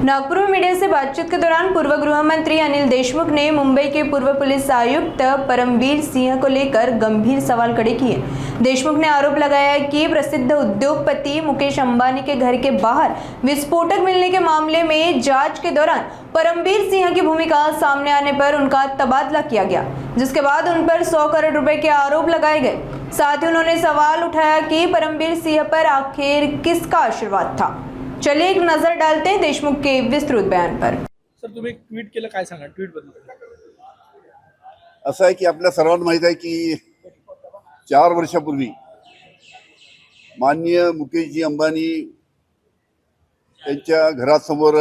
नागपुर में मीडिया से बातचीत के दौरान पूर्व गृह मंत्री अनिल देशमुख ने मुंबई के पूर्व पुलिस आयुक्त परमवीर सिंह को लेकर गंभीर सवाल खड़े किए। देशमुख ने आरोप लगाया कि प्रसिद्ध उद्योगपति मुकेश अंबानी के घर के बाहर विस्फोटक मिलने के मामले में जांच के दौरान परमवीर सिंह की भूमिका सामने आने पर उनका तबादला किया गया, जिसके बाद उन पर 100 करोड़ रुपए के आरोप लगाए गए। साथ ही उन्होंने सवाल उठाया कि परमवीर सिंह पर आखिर किसका आशीर्वाद था। चलिए एक नजर डालते हैं देशमुख के विस्तृत बयान पर। सर, तुम्ही एक ट्वीट केलं, काय सांगा ट्वीट बद्दल? असं आहे की आपल्या सर्वांना माहित आहे की 4 वर्षापूर्वी माननीय मुकेशजी अंबानी यांच्या घरासमोर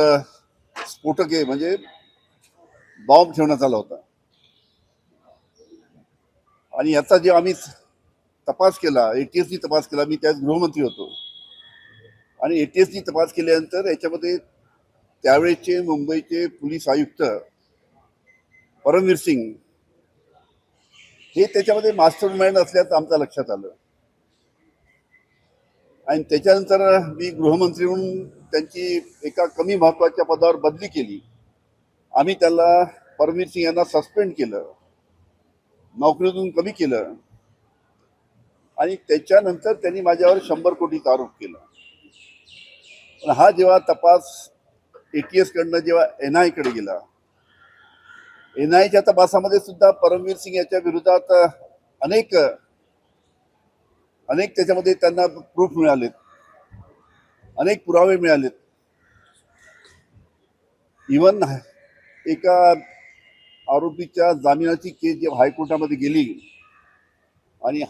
स्फोटके म्हणजे बॉम्ब ठेवण्यात आला होता आणि याचा जे आम्ही तपास केला, एटीएसनी तपास केला, मी त्याच गृहमंत्री होतो आणि एटीएसनी तपास केल्यानंतर याच्यामध्ये त्यावेळेचे मुंबईचे पोलीस आयुक्त परमवीर सिंग हे त्याच्यामध्ये मास्टर माइंड असल्याचं आमच्या लक्षात आलं आणि त्याच्यानंतर मी गृहमंत्री म्हणून त्यांची एका कमी महत्वाच्या पदावर बदली केली। आम्ही त्याला परमवीर सिंग यांना सस्पेंड केलं, नोकरीतून कमी केलं आणि त्याच्यानंतर त्यांनी माझ्यावर 100 कोटीचा आरोप केला। पण हा जेव्हा तपास एटीएस कडनं जेव्हा एनआय कडे गेला, एनआयच्या तपासामध्ये सुद्धा परमवीर सिंग याच्या विरोधात अनेक त्याच्यामध्ये त्यांना प्रूफ मिळालेत, अनेक पुरावे मिळालेत। इवन एका आरोपीच्या जामिनाची केस जेव्हा हायकोर्टामध्ये गेली आणि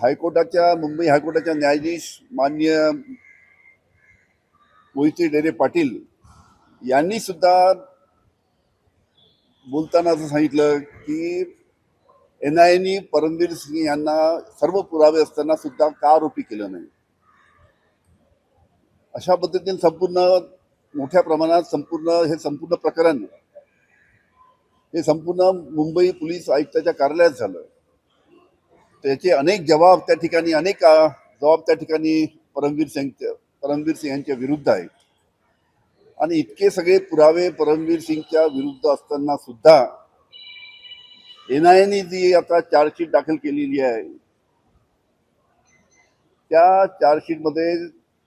मुंबई हायकोर्टाच्या न्यायाधीश माननीय मोहिते डेरे पाटील यांनी सुद्धा बोलताना असं सांगितलं की एनआयनी परमवीर सिंग यांना सर्व पुरावे असताना सुद्धा का आरोपी केलं नाही। अशा पद्धतीने संपूर्ण मोठ्या प्रमाणात संपूर्ण प्रकरण हे संपूर्ण मुंबई पोलीस आयुक्ताच्या कार्यालयात झालं। त्याचे अनेक जबाब त्या ठिकाणी परमवीर सिंग यांच्या विरुद्ध आहेत आणि इतके सगळे पुरावे परमवीर सिंगच्या विरुद्ध असताना सुद्धा एनआयने जी आता चार्जशीट दाखल केलेली आहे त्या चार्जशीट मध्ये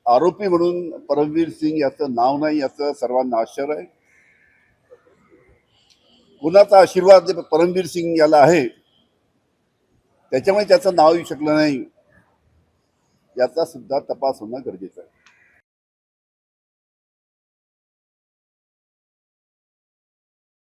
आरोपी म्हणून परमवीर सिंग याचं नाव नाही, याचं सर्वांना आश्चर्य आहे। कुणाचा आशीर्वाद परमवीर सिंग याला आहे त्याच्यामुळे त्याचं नाव येऊ शकलं नाही, याचा सुद्धा तपास होणं गरजेचं आहे।